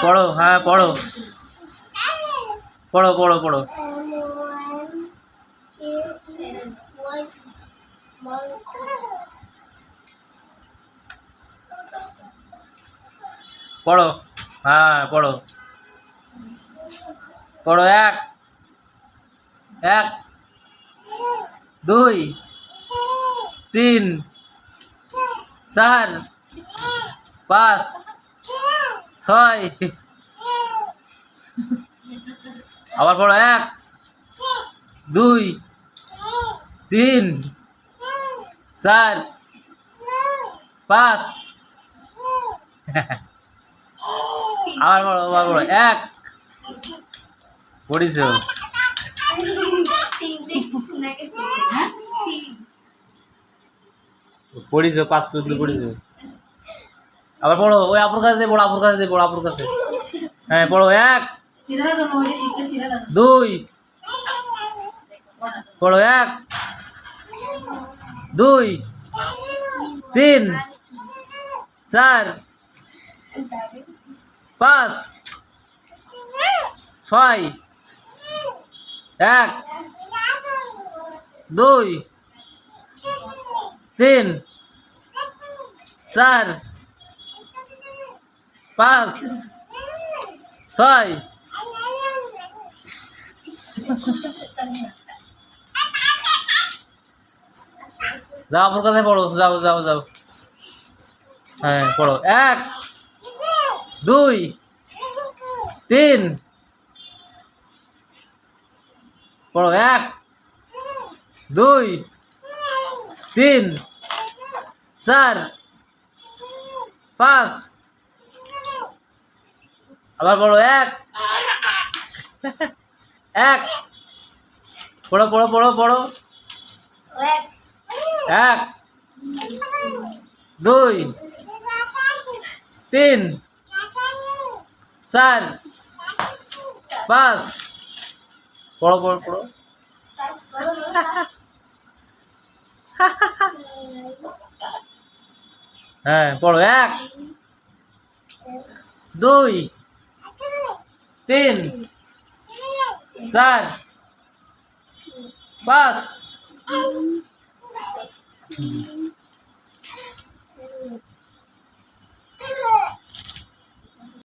পড়ো, হ্যাঁ পড়ো, পড়ো পড়ো পড়ো। পড়ো, হ্যাঁ পড়ো পড়ো। এক, এক, দুই, তিন, চার, পাঁচ, ছয়। আবার পড়ো। এক, দুই, তিন, চার, পাঁচ। আবার পড়ো, আবার পড়ো। এক, পড়িস, পড়িস, পাঁচ পর্যন্ত পড়িস। আবার পড়ো, ওই আপুর কাছে পড়ো, আপুর কাছে পড়ো, আপুর কাছে। হ্যাঁ পড়ো। এক, দুই, পড়ো। এক, দুই, তিন, চার, পাঁচ, ছয়। এক, দুই, তিন, চার, পাঁচ, ছয়। যাও আপুর কাছে পড়ো, যাও যাও যাও। হ্যাঁ পড়ো। এক, দুই, তিন, পড়ো। এক, দুই, তিন, চার, পাঁচ। আবার পড়ো। এক, এক, পড়ো পড়ো পড়ো পড়ো। এক, দুই, তিন, চার, পাঁচ। পড়ো পড়ো পড়ো। হ্যাঁ পড়ো। এক, দুই, তিন, চার, পাঁচ।